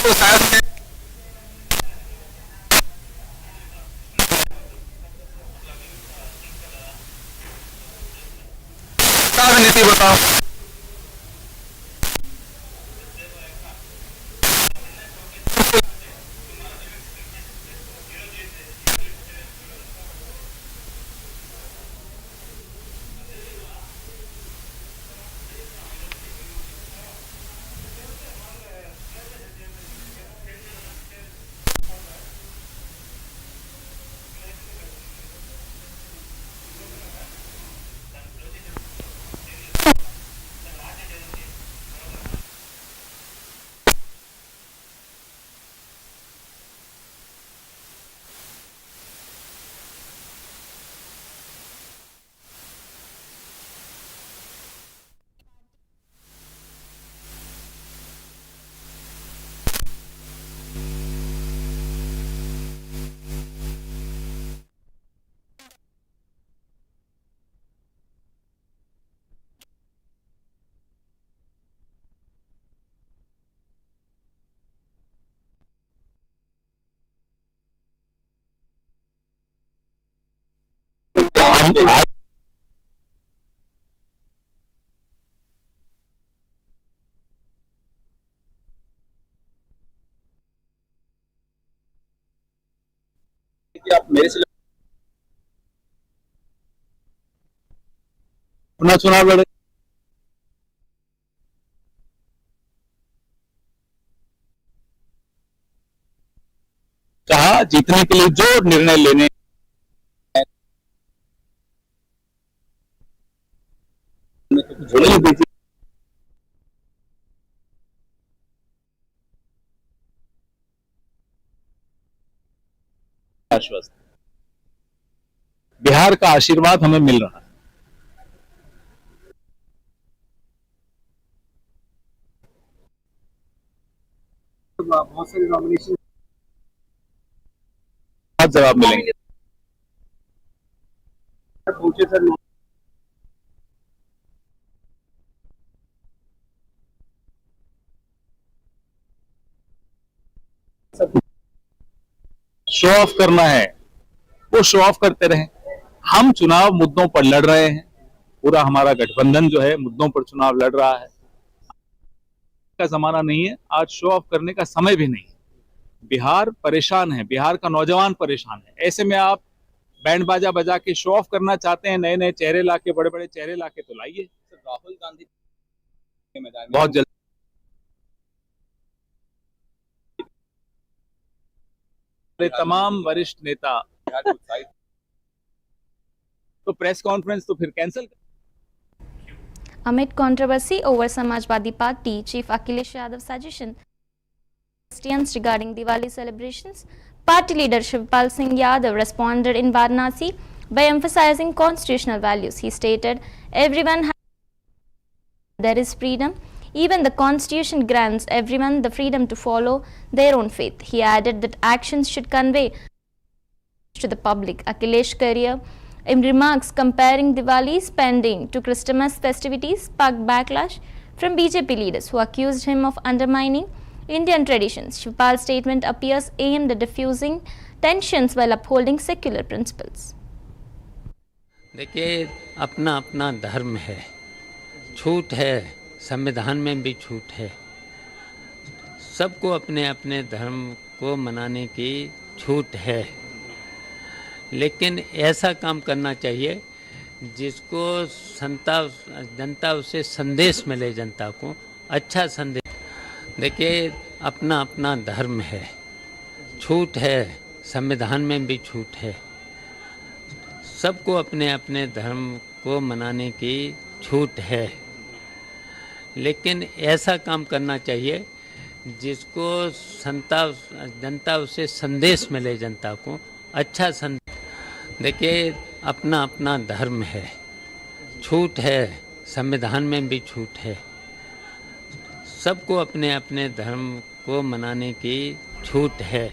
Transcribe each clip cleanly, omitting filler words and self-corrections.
तो शायद नीति बताओ। आप मेरे से अपना चुनाव लड़े, कहा जीतने के लिए जो निर्णय लेने जोड़े दीजिए। आश्वस्त, बिहार का आशीर्वाद हमें मिल रहा है। बहुत सारे नॉमिनेशन जवाब मिलेंगे। शो ऑफ करना है वो शो ऑफ करते रहे। हम चुनाव मुद्दों पर लड़ रहे हैं, पूरा हमारा गठबंधन जो है मुद्दों पर चुनाव लड़ रहा है। का जमाना नहीं है, आज शो ऑफ करने का समय भी नहीं है। बिहार परेशान है, बिहार का नौजवान परेशान है। ऐसे में आप बैंड बाजा बजा के शो ऑफ करना चाहते हैं, नए नए चेहरे लाके, बड़े बड़े चेहरे लाके तो लाइए। राहुल गांधी बहुत जल्द तमाम वरिष्ठ नेता तो प्रेस कॉन्फ्रेंस तो फिर cancel. Amid controversy over Samajwadi Party, Chief Akhilesh Yadav's suggestion questions regarding Diwali celebrations, party leader Shivpal Singh Yadav responded in Varanasi by emphasizing constitutional values. He stated, "Everyone has there is freedom. Even the constitution grants everyone the freedom to follow their own faith." He added that actions should convey to the public. Akhilesh career in remarks comparing Diwali spending to Christmas festivities sparked backlash from BJP leaders who accused him of undermining Indian traditions. Shivpal's statement appears aimed at diffusing tensions while upholding secular principles. देखिए, अपना अपना धर्म है, छूट है, संविधान में भी छूट है। सबको अपने अपने धर्म को मनाने की छूट है, लेकिन ऐसा काम करना चाहिए जिसको जनता उससे संदेश मिले, जनता को अच्छा संदेश। देखिए, अपना अपना धर्म है, छूट है, संविधान में भी छूट है। सबको अपने अपने धर्म को मनाने की छूट है, लेकिन ऐसा काम करना चाहिए जिसको जनता उससे संदेश मिले, जनता को अच्छा संदेश। देखिए, अपना अपना धर्म है, छूट है, संविधान में भी छूट है। सबको अपने अपने धर्म को मनाने की छूट है।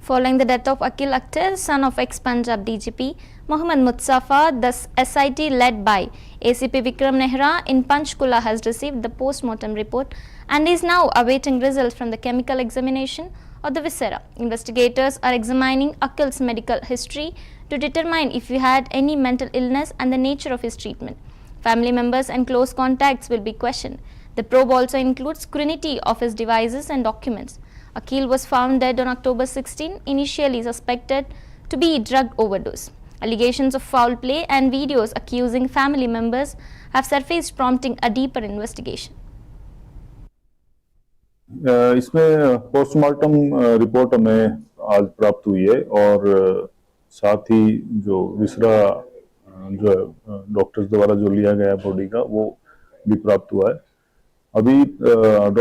Following the death of Akhil Akhtar, son of ex-Punjab DGP Mohammad Mustafa, the SIT led by ACP Vikram Nehra in Panchkula has received the post-mortem report and is now awaiting results from the chemical examination of the viscera. Investigators are examining Akhil's medical history to determine if he had any mental illness and the nature of his treatment. Family members and close contacts will be questioned. The probe also includes scrutiny of his devices and documents. Akhil was found dead on October 16, initially suspected to be drug overdose. Allegations of foul play and videos accusing family members have surfaced, prompting a deeper investigation. इसमें postmortem report हमें आज प्राप्त हुई है और साथ ही जो विसरा जो डॉक्टर्स द्वारा जो लिया गया बॉडी का वो भी प्राप्त हुआ है। अभी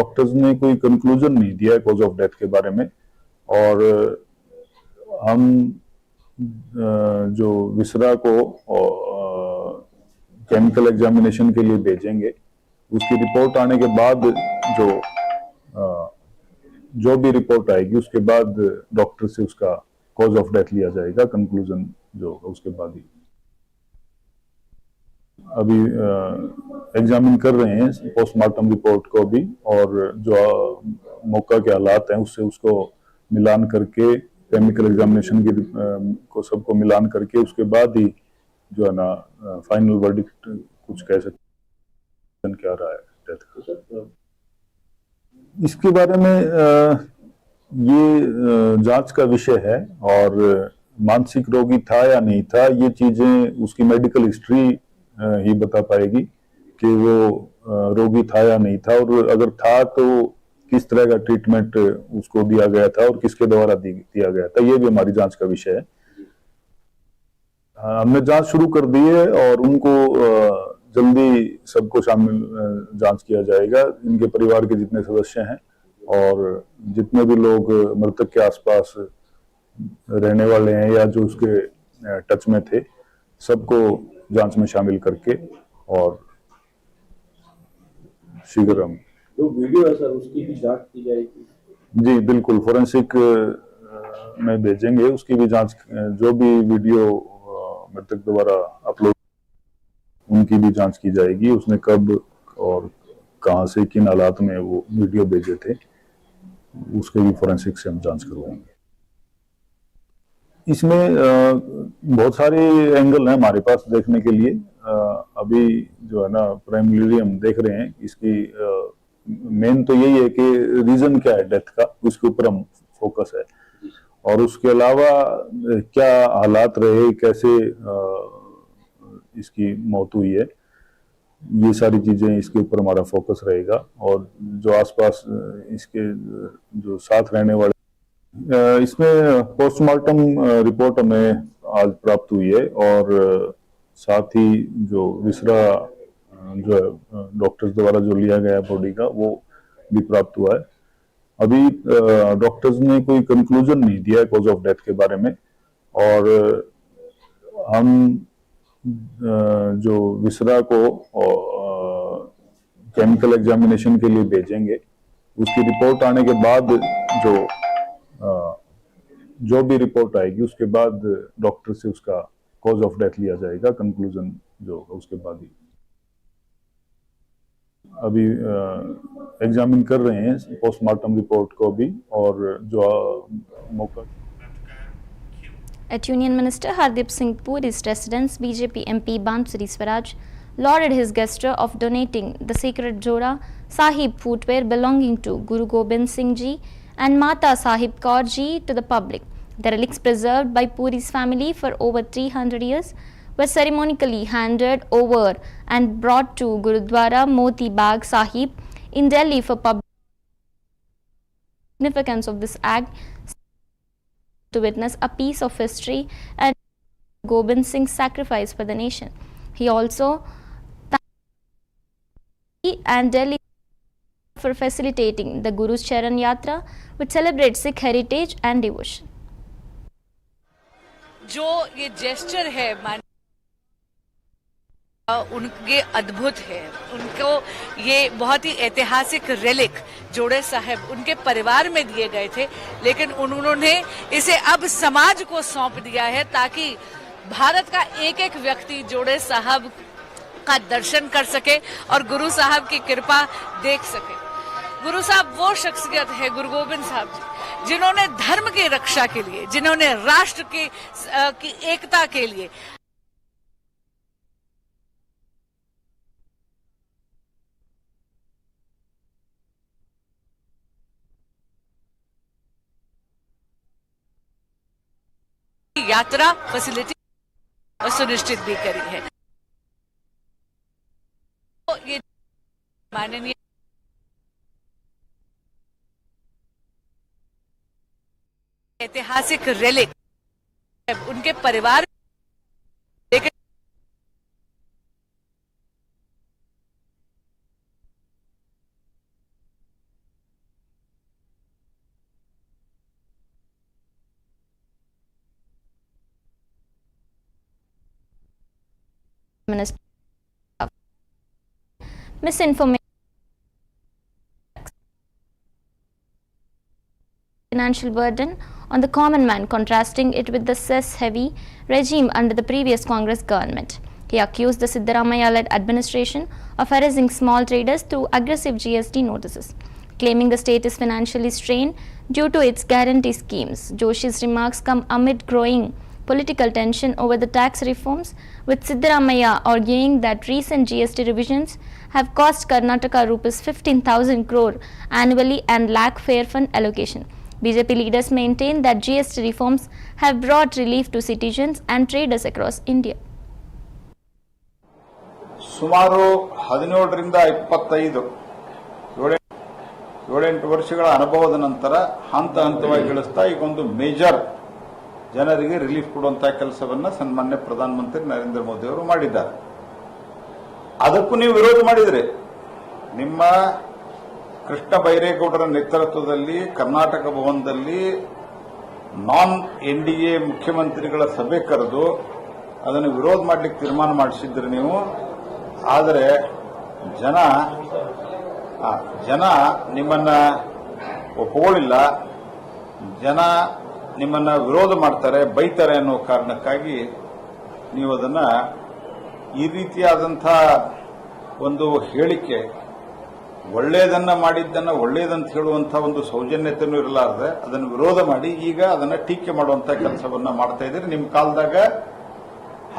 डॉक्टर्स ने कोई कंक्लूजन नहीं दिया है कॉज ऑफ डेथ के बारे में और हम जो विसरा को केमिकल एग्जामिनेशन के लिए भेजेंगे। उसकी रिपोर्ट आने के बाद जो भी रिपोर्ट आएगी उसके बाद डॉक्टर से उसका कॉज ऑफ डेथ लिया जाएगा, कंक्लूजन जो उसके बाद ही। अभी एग्जामिन कर रहे हैं पोस्टमार्टम रिपोर्ट को भी और जो मौका के हालात हैं उससे उसको मिलान करके केमिकल एग्जामिनेशन की को सबको मिलान करके उसके बाद ही जो है ना फाइनल वर्डिक्ट कुछ कह सकते हैं क्या रहा है डेथ का। इसके बारे में ये जांच का विषय है और मानसिक रोगी था या नहीं था ये चीजें उसकी मेडिकल हिस्ट्री ही बता पाएगी कि वो रोगी था या नहीं था और अगर था तो किस तरह का ट्रीटमेंट उसको दिया गया था और किसके द्वारा दिया गया था, ये भी हमारी जांच का विषय है। हमने जांच शुरू कर दी है और उनको जल्दी सबको शामिल जांच किया जाएगा। इनके परिवार के जितने सदस्य हैं और जितने भी लोग मृतक के आसपास रहने वाले हैं या जो उसके टच में थे सबको जांच में शामिल करके और शीघ्र हम जो वीडियो है सर उसकी भी जांच की जाएगी। जी बिल्कुल, फोरेंसिक में भेजेंगे, उसकी भी जांच, जो भी वीडियो मृतक द्वारा अपलोड उनकी भी जांच की जाएगी। उसने कब और कहां से किन हालात में वो वीडियो भेजे थे उसके भी फोरेंसिक से हम जांच करवाएंगे। इसमें बहुत सारे एंगल हैं हमारे पास देखने के लिए। अभी जो है ना प्राइमरी हम देख रहे हैं, इसकी मेन तो यही है कि रीजन क्या है डेथ का, उसके ऊपर हम फोकस है और उसके अलावा क्या हालात रहे, कैसे इसकी मौत हुई है, ये सारी चीजें इसके ऊपर हमारा फोकस रहेगा। और जो आसपास इसके जो साथ रहने वाले, इसमें पोस्टमार्टम रिपोर्ट हमें आज प्राप्त हुई है और साथ ही जो विसरा जो डॉक्टर्स द्वारा जो लिया गया बॉडी का वो भी प्राप्त हुआ है। अभी डॉक्टर्स ने कोई कंक्लूजन नहीं दिया है कॉज ऑफ डेथ के बारे में और हम जो विसरा को केमिकल एग्जामिनेशन के लिए भेजेंगे। उसकी रिपोर्ट आने के बाद जो भी रिपोर्ट आएगी उसके बाद डॉक्टर से उसका कॉज ऑफ डेथ लिया जाएगा, कंक्लूजन जो होगा उसके बाद ही। अभी एग्जामिन कर रहे हैं पोस्टमार्टम रिपोर्ट को भी और जो मौका। At Union Minister Hardeep Singh Puri's residence, BJP MP Bansuri Swaraj lauded his gesture of donating the sacred Jora Sahib footwear belonging to Guru Gobind Singh Ji and Mata Sahib Kaur Ji to the public. The relics preserved by Puri's family for over 300 years were ceremonically handed over and brought to Gurudwara Moti Bagh Sahib in Delhi for public. Significance of this act to witness a piece of history and Gobind Singh's sacrifice for the nation. He also thanked and Delhi for facilitating the Guru's Charan Yatra, which celebrates Sikh heritage and devotion. जो ये gesture है उनके अद्भुत है। उनको ये बहुत ही ऐतिहासिक रेलिक जोड़े साहब उनके परिवार में दिए गए थे, लेकिन उन्होंने इसे अब समाज को सौंप दिया है ताकि भारत का एक एक व्यक्ति जोड़े साहब का दर्शन कर सके और गुरु साहब की कृपा देख सके। गुरु साहब वो शख्सियत है, गुरु गोविंद साहब जी, जिन्होंने धर्म की रक्षा के लिए, जिन्होंने राष्ट्र की एकता के लिए यात्रा फैसिलिटी सुनिश्चित भी करी है। तो ये माननीय ऐतिहासिक रेलिक उनके परिवार Minister of misinformation, financial burden on the common man, contrasting it with the cess-heavy regime under the previous Congress government. He accused the Siddaramaiah-led administration of harassing small traders through aggressive GST notices, claiming the state is financially strained due to its guarantee schemes. Joshi's remarks come amid growing political tension over the tax reforms, with Siddaramaiah arguing that recent GST revisions have cost Karnataka rupees 15,000 crore annually and lack fair fund allocation. BJP leaders maintain that GST reforms have brought relief to citizens and traders across India. ಸುಮಾರು 17ರಿಂದ 25 7-8 ವರ್ಷಗಳ ಅನುಭವದ ನಂತರ ಹಂತ ಹಂತವಾಗಿ ಇಳಿಸ್ತಾ ಈಗೊಂದು major ಜನರಿಗೆ relief ಕೊಡುವಂತಹ ಕೆಲಸವನ್ನ ಸನ್ಮಾನ್ಯ ಪ್ರಧಾನಮಂತ್ರಿ ನರೇಂದ್ರ ಮೋದಿ ಅವರು ಮಾಡಿದ್ದಾರೆ. ಅದಕ್ಕೂ ನೀವು ವಿರೋಧ ಮಾಡಿದ್ರಿ. ನಿಮ್ಮ ಕೃಷ್ಣ ಬೈರೇಗೌಡರ ನೇತೃತ್ವದಲ್ಲಿ ಕರ್ನಾಟಕ ಭವನದಲ್ಲಿ ನಾನ್ ಎನ್ಡಿಎ ಮುಖ್ಯಮಂತ್ರಿಗಳ ಸಭೆ ಕರೆದು ಅದನ್ನು ವಿರೋಧ ಮಾಡಲಿಕ್ಕೆ ತೀರ್ಮಾನ ಮಾಡಿಸಿದ್ರಿ ನೀವು. ಆದರೆ ಜನ ನಿಮ್ಮನ್ನ ಒಪ್ಪಿಕೊಳ್ಳಿಲ್ಲ. ಜನ ನಿಮ್ಮನ್ನ ವಿರೋಧ ಮಾಡ್ತಾರೆ, ಬೈತಾರೆ ಅನ್ನೋ ಕಾರಣಕ್ಕಾಗಿ ನೀವು ಅದನ್ನ ಈ ರೀತಿಯಾದಂಥ ಒಂದು ಹೇಳಿಕೆ, ಒಳ್ಳೆಯದನ್ನ ಮಾಡಿದ್ದನ್ನ ಒಳ್ಳೆಯದಂತ ಹೇಳುವಂತ ಒಂದು ಸೌಜನ್ಯತೆಯೂ ಇರಲಾರದೆ ಅದನ್ನು ವಿರೋಧ ಮಾಡಿ ಈಗ ಅದನ್ನ ಟೀಕೆ ಮಾಡುವಂತ ಕೆಲಸವನ್ನ ಮಾಡ್ತಾ ಇದ್ದೀರಿ. ನಿಮ್ಮ ಕಾಲದಾಗ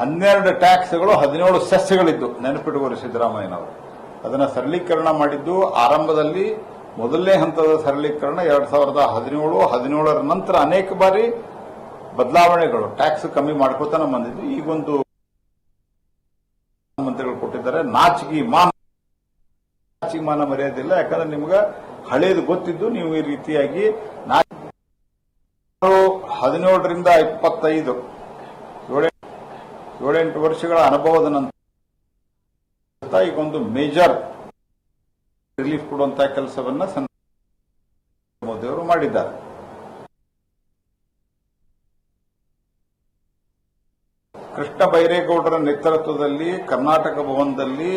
12 ಟ್ಯಾಕ್ಸ್ಗಳು 17 ಸೆಸ್ಗಳಿದ್ದು ನೆನಪಿಟ್ಟುಕೋರಿ ಸಿದ್ದರಾಮಯ್ಯನವರು. ಅದನ್ನ ಸರಳೀಕರಣ ಮಾಡಿದ್ದು ಆರಂಭದಲ್ಲಿ ಮೊದಲನೇ ಹಂತದ ಸರಳೀಕರಣ 2017, 17ರ ನಂತರ ಅನೇಕ ಬಾರಿ ಬದಲಾವಣೆಗಳು, ಟ್ಯಾಕ್ಸ್ ಕಮ್ಮಿ ಮಾಡ್ಕೋತಾನೆ ಬಂದಿದ್ದು. ಈಗೊಂದು ಮಂತ್ರಿಗಳು ಕೊಟ್ಟಿದ್ದಾರೆ. ನಾಚಿಕೆ ಮಾನ ಮರ್ಯಾದಿಲ್ಲ. ಯಾಕಂದ್ರೆ ನಿಮ್ಗೆ ಹಳೇದು ಗೊತ್ತಿದ್ದು ನೀವು ಈ ರೀತಿಯಾಗಿ 17ರಿಂದ 25 7-8 ವರ್ಷಗಳ ಅನುಭವದ ನಂತರ ಈಗೊಂದು ಮೇಜರ್ ರಿಲೀಫ್ ಕೊಡುವಂತಹ ಕೆಲಸವನ್ನ ಮೋದಿ ಅವರು ಮಾಡಿದ್ದಾರೆ. ಕೃಷ್ಣ ಬೈರೇಗೌಡರ ನೇತೃತ್ವದಲ್ಲಿ ಕರ್ನಾಟಕ ಭವನದಲ್ಲಿ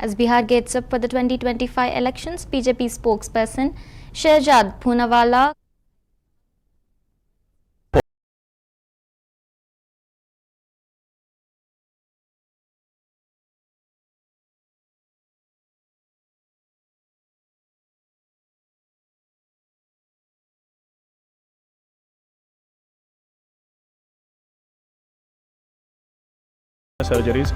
As Bihar gets up for the 2025 elections, BJP spokesperson Shehzad Poonawalla surgeries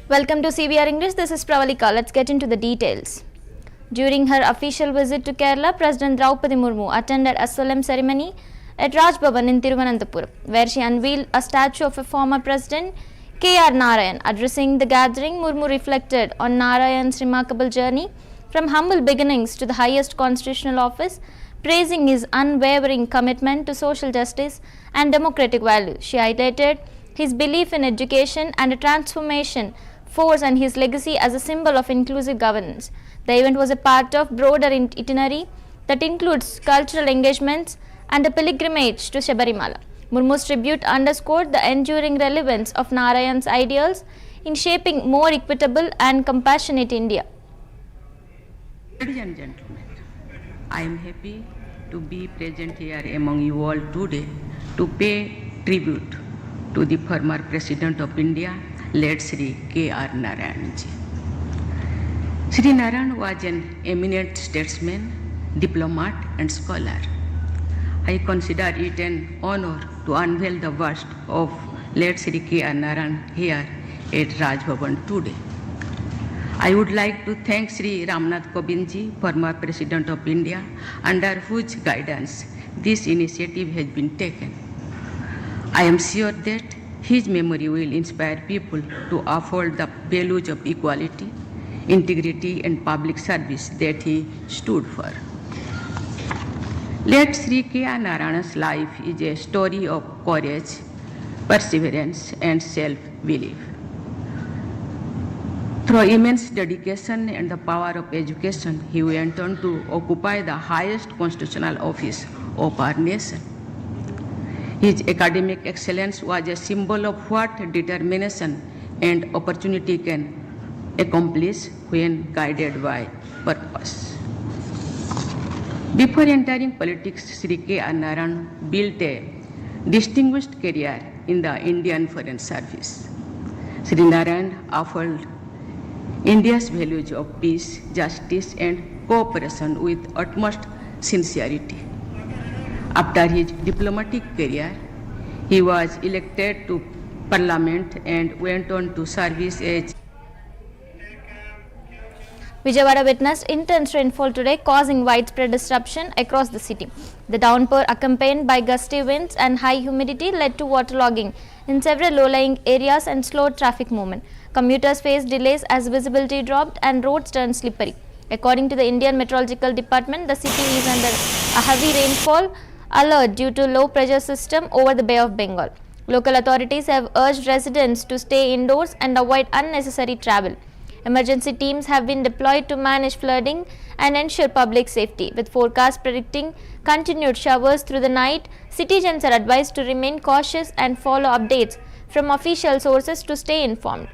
Welcome to CBR English. This is Pravalika. Let's get into the details. During her official visit to Kerala, President Draupadi Murmu attended a solemn ceremony at Raj Bhavan in Thiruvananthapuram, where she unveiled a statue of a former president, K.R. Narayan. Addressing the gathering, Murmu reflected on Narayan's remarkable journey from humble beginnings to the highest constitutional office, praising his unwavering commitment to social justice and democratic values. She highlighted his belief in education and a transformation force and his legacy as a symbol of inclusive governance. The event was a part of broader itinerary that includes cultural engagements and a pilgrimage to Shabarimala. Murmu's tribute underscored the enduring relevance of Narayan's ideals in shaping more equitable and compassionate India. Ladies and gentlemen, I am happy to be present here among you all today to pay tribute to the former President of India, late Sri K.R. Narayan ji. Sri Narayan was an eminent statesman, diplomat and scholar. I consider it an honor to unveil the bust of late Sri K.R. Narayan here at Raj Bhavan today. I would like to thank Sri Ramnath Kovind ji, former President of India, under whose guidance this initiative has been taken. I am sure that his memory will inspire people to uphold the values of equality, integrity and public service that he stood for. Late Sri K.R. Narayan's life is a story of courage, perseverance and self-belief. Through immense dedication and the power of education, he went on to occupy the highest constitutional office of our nation. His academic excellence was a symbol of what determination and opportunity can accomplish when guided by purpose. Before entering politics, Sri K.R. Narayan built a distinguished career in the Indian Foreign Service. Sri Narayan upheld India's values of peace, justice and cooperation with utmost sincerity. After his diplomatic career, he was elected to Parliament and went on to service as Vijayawada witnessed intense rainfall today, causing widespread disruption across the city. The downpour, accompanied by gusty winds and high humidity, led to waterlogging in several low-lying areas and slowed traffic movement. Commuters faced delays as visibility dropped and roads turned slippery. According to the Indian Meteorological Department, the city is under a heavy rainfall alert due to low pressure system over the Bay of Bengal. Local authorities have urged residents to stay indoors and avoid unnecessary travel. Emergency teams have been deployed to manage flooding and ensure public safety. With forecasts predicting continued showers through the night, citizens are advised to remain cautious and follow updates from official sources to stay informed.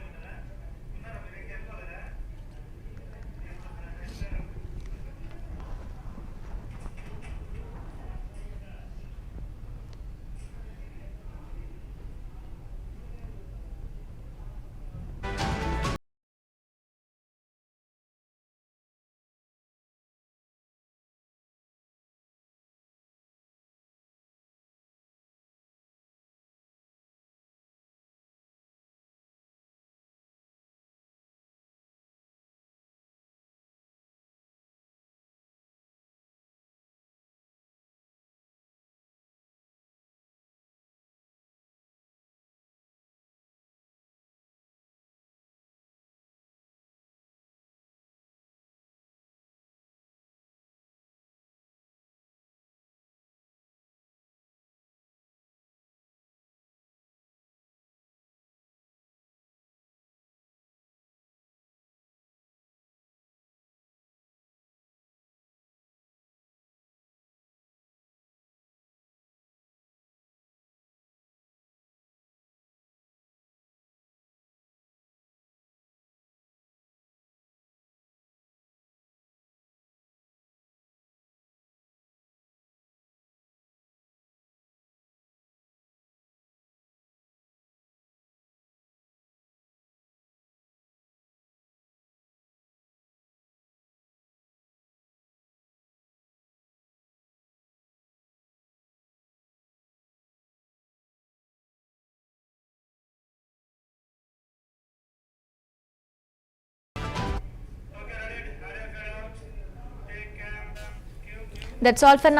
That's all for now.